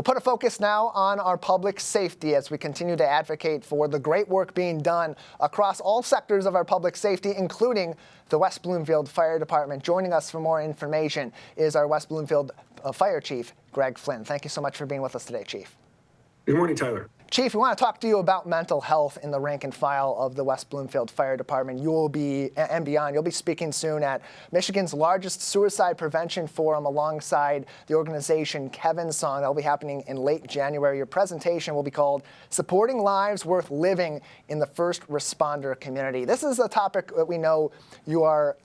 We'll put a focus now on our public safety as we continue to advocate for the great work being done across all sectors of our public safety, including the West Bloomfield Fire Department. Joining us for more information is our West Bloomfield Fire Chief, Greg Flynn. Thank you so much for being with us today, Chief. Good morning, Tyler. Chief, we want to talk to you about mental health in the rank and file of the West Bloomfield Fire Department. You'll be, and beyond, you'll be speaking soon at Michigan's largest suicide prevention forum alongside the organization Kevin Song. That'll be happening in late January. Your presentation will be called Supporting Lives Worth Living in the First Responder Community. This is a topic that we know you are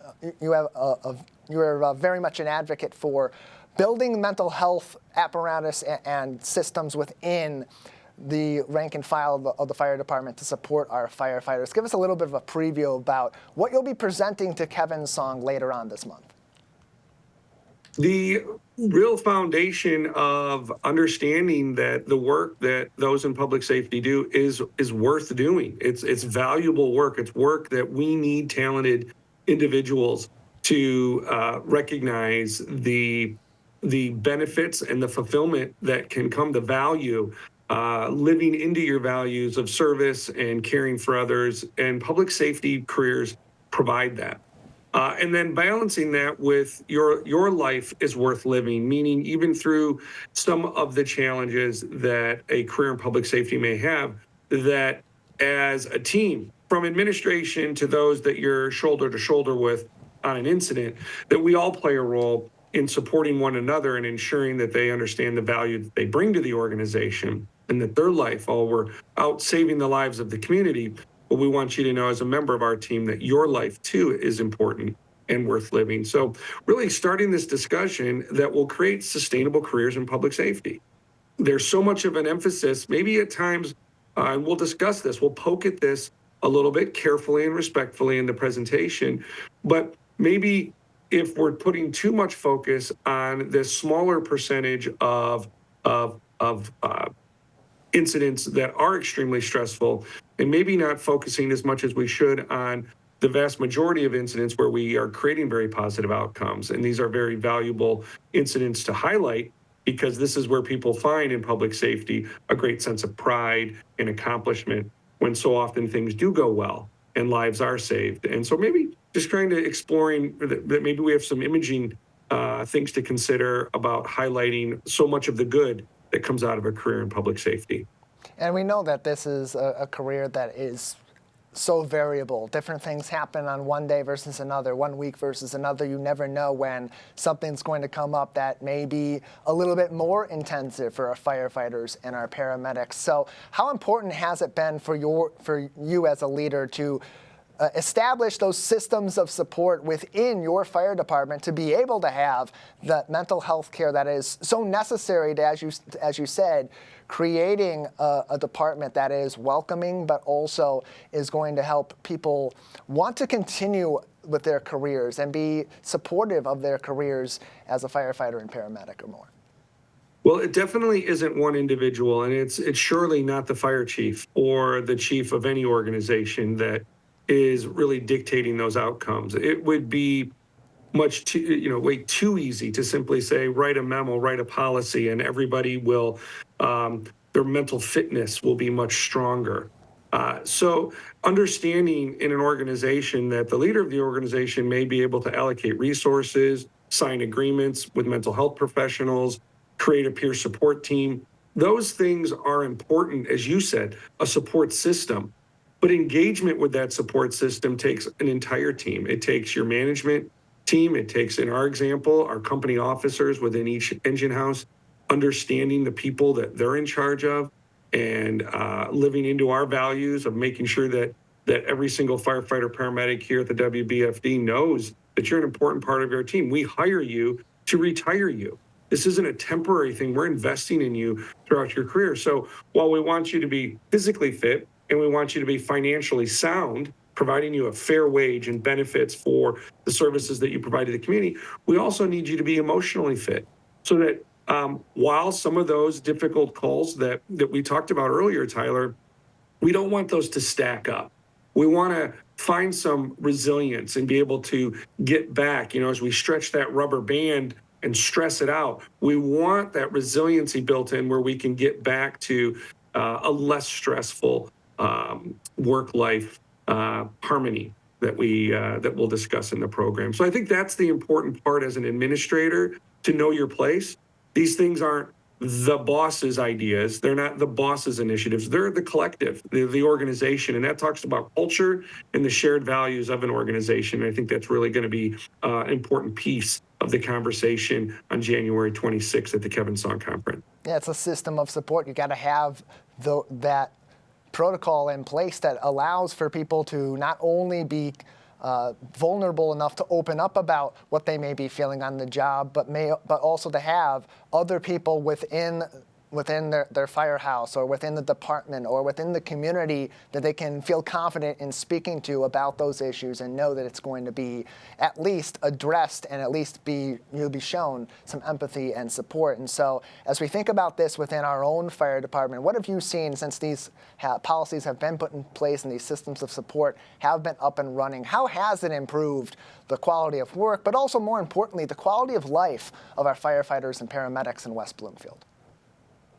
very much an advocate for, building mental health apparatus and systems within the rank and file of the fire department to support our firefighters. Give us a little bit of a preview about what you'll be presenting to Kevin Song later on this month. The real foundation of understanding that the work that those in public safety do is worth doing. It's valuable work. It's work that we need talented individuals to recognize the benefits and the fulfillment that can come to value living into your values of service and caring for others, and public safety careers provide that. And then balancing that with your life is worth living, meaning even through some of the challenges that a career in public safety may have, that as a team, from administration to those that you're shoulder to shoulder with on an incident, that we all play a role in supporting one another and ensuring that they understand the value that they bring to the organization and that their life, while we're out saving the lives of the community, but we want you to know as a member of our team that your life too is important and worth living. So really starting this discussion that will create sustainable careers in public safety. There's so much of an emphasis, maybe at times, and we'll discuss this, we'll poke at this a little bit carefully and respectfully in the presentation, but maybe if we're putting too much focus on this smaller percentage of incidents that are extremely stressful, and maybe not focusing as much as we should on the vast majority of incidents where we are creating very positive outcomes. And these are very valuable incidents to highlight, because this is where people find in public safety a great sense of pride and accomplishment when so often things do go well and lives are saved. And so maybe just trying to exploring that maybe we have some imaging things to consider about highlighting so much of the good that comes out of a career in public safety. And we know that this is a career that is so variable. Different things happen on one day versus another, 1 week versus another. You never know when something's going to come up that may be a little bit more intensive for our firefighters and our paramedics. So how important has it been for you as a leader to establish those systems of support within your fire department to be able to have the mental health care that is so necessary to, as you said, creating a department that is welcoming, but also is going to help people want to continue with their careers and be supportive of their careers as a firefighter and paramedic or more? Well, it definitely isn't one individual, and it's surely not the fire chief or the chief of any organization that is really dictating those outcomes. It would be much too, way too easy to simply say, write a memo, write a policy, and everybody will, their mental fitness will be much stronger. So understanding in an organization that the leader of the organization may be able to allocate resources, sign agreements with mental health professionals, create a peer support team, those things are important, as you said, a support system. But engagement with that support system takes an entire team. It takes your management team. It takes, in our example, our company officers within each engine house, understanding the people that they're in charge of and living into our values of making sure that every single firefighter, paramedic here at the WBFD knows that you're an important part of your team. We hire you to retire you. This isn't a temporary thing. We're investing in you throughout your career. So while we want you to be physically fit, and we want you to be financially sound, providing you a fair wage and benefits for the services that you provide to the community, we also need you to be emotionally fit, so that while some of those difficult calls that we talked about earlier, Tyler, we don't want those to stack up. We want to find some resilience and be able to get back, as we stretch that rubber band and stress it out. We want that resiliency built in where we can get back to a less stressful work-life harmony that we'll discuss in the program. So I think that's the important part as an administrator, to know your place. These things aren't the boss's ideas. They're not the boss's initiatives. They're the collective, the organization. And that talks about culture and the shared values of an organization. And I think that's really going to be an important piece of the conversation on January 26th at the Kevin Song Conference. Yeah, it's a system of support. You got to have that protocol in place that allows for people to not only be vulnerable enough to open up about what they may be feeling on the job, but also to have other people within their firehouse or within the department or within the community that they can feel confident in speaking to about those issues and know that it's going to be at least addressed and at least you'll be shown some empathy and support. And so as we think about this within our own fire department, what have you seen since these policies have been put in place and these systems of support have been up and running? How has it improved the quality of work, but also more importantly, the quality of life of our firefighters and paramedics in West Bloomfield?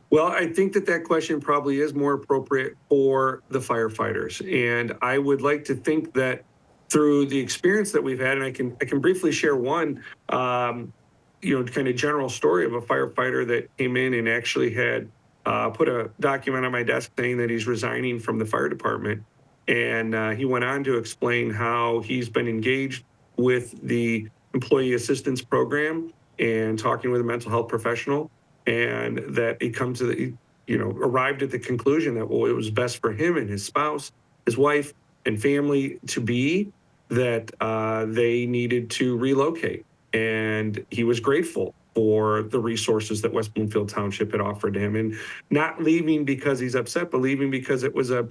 Well, I think that question probably is more appropriate for the firefighters. And I would like to think that through the experience that we've had, and I can briefly share one, kind of general story of a firefighter that came in and actually had put a document on my desk saying that he's resigning from the fire department. And he went on to explain how he's been engaged with the employee assistance program and talking with a mental health professional. And that he arrived at the conclusion that, well, it was best for him and his spouse, his wife and family to be that they needed to relocate. And he was grateful for the resources that West Bloomfield Township had offered him, and not leaving because he's upset, but leaving because it was a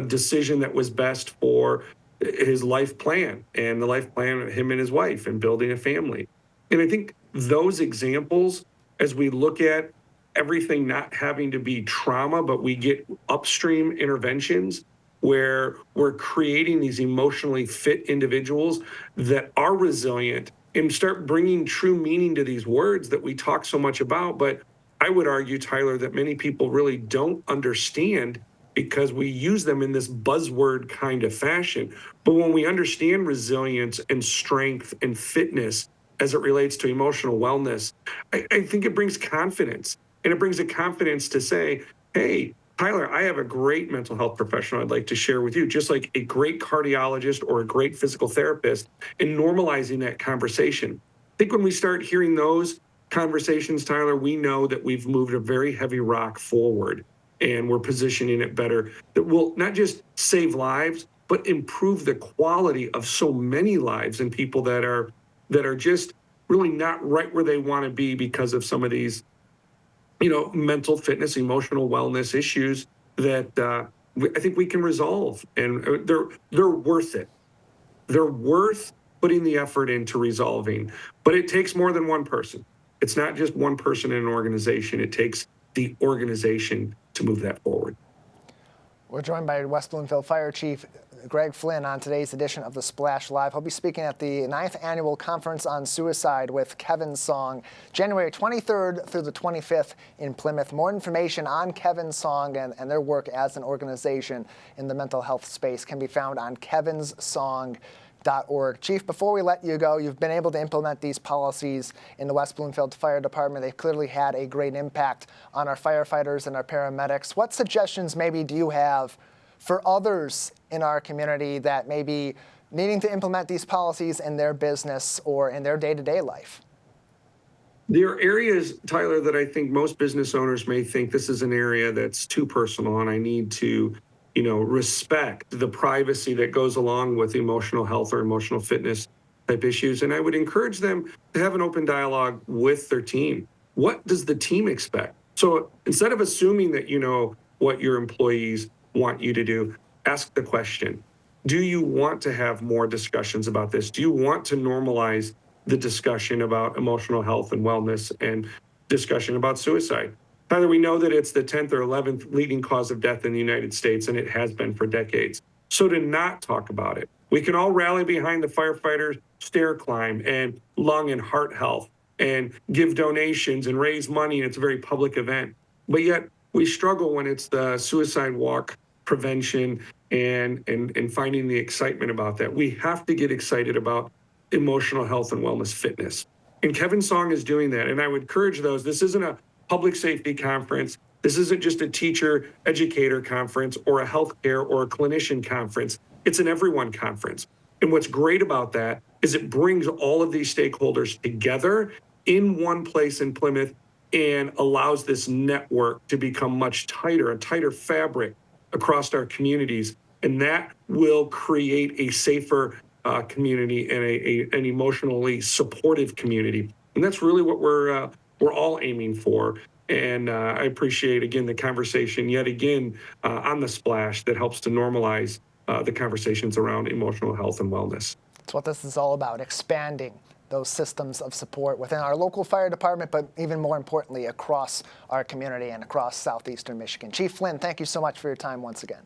decision that was best for his life plan and the life plan of him and his wife and building a family. And I think those examples, as we look at everything not having to be trauma, but we get upstream interventions where we're creating these emotionally fit individuals that are resilient and start bringing true meaning to these words that we talk so much about. But I would argue, Tyler, that many people really don't understand because we use them in this buzzword kind of fashion. But when we understand resilience and strength and fitness, as it relates to emotional wellness, I think it brings confidence. And it brings a confidence to say, hey, Tyler, I have a great mental health professional I'd like to share with you, just like a great cardiologist or a great physical therapist, and normalizing that conversation. I think when we start hearing those conversations, Tyler, we know that we've moved a very heavy rock forward and we're positioning it better that will not just save lives, but improve the quality of so many lives and people that are just really not right where they want to be because of some of these, mental fitness, emotional wellness issues that I think we can resolve. And they're worth it. They're worth putting the effort into resolving. But it takes more than one person. It's not just one person in an organization. It takes the organization to move that forward. We're joined by West Bloomfield Fire Chief Greg Flynn on today's edition of The Splash Live. He'll be speaking at the 9th Annual Conference on Suicide with Kevin Song, January 23rd through the 25th in Plymouth. More information on Kevin Song and their work as an organization in the mental health space can be found on kevinssong.org. Chief, before we let you go, you've been able to implement these policies in the West Bloomfield Fire Department. They've clearly had a great impact on our firefighters and our paramedics. What suggestions maybe do you have for others in our community that may be needing to implement these policies in their business or in their day-to-day life? There are areas, Tyler, that I think most business owners may think this is an area that's too personal and I need to, respect the privacy that goes along with emotional health or emotional fitness type issues. And I would encourage them to have an open dialogue with their team. What does the team expect? So instead of assuming that you know what your employees want you to do, ask the question, do you want to have more discussions about this? Do you want to normalize the discussion about emotional health and wellness and discussion about suicide? Tyler, we know that it's the 10th or 11th leading cause of death in the United States, and it has been for decades. So to not talk about it, we can all rally behind the firefighters' stair climb and lung and heart health and give donations and raise money, and it's a very public event. But yet we struggle when it's the suicide walk prevention and finding the excitement about that. We have to get excited about emotional health and wellness fitness. And Kevin Song is doing that. And I would encourage those. This isn't a public safety conference. This isn't just a teacher educator conference or a healthcare or a clinician conference. It's an everyone conference. And what's great about that is it brings all of these stakeholders together in one place in Plymouth and allows this network to become much tighter, a tighter fabric across our communities. And that will create a safer community and an emotionally supportive community. And that's really what we're all aiming for. And I appreciate, again, the conversation yet again on the splash that helps to normalize the conversations around emotional health and wellness. That's what this is all about, expanding those systems of support within our local fire department, but even more importantly, across our community and across southeastern Michigan. Chief Flynn, thank you so much for your time once again.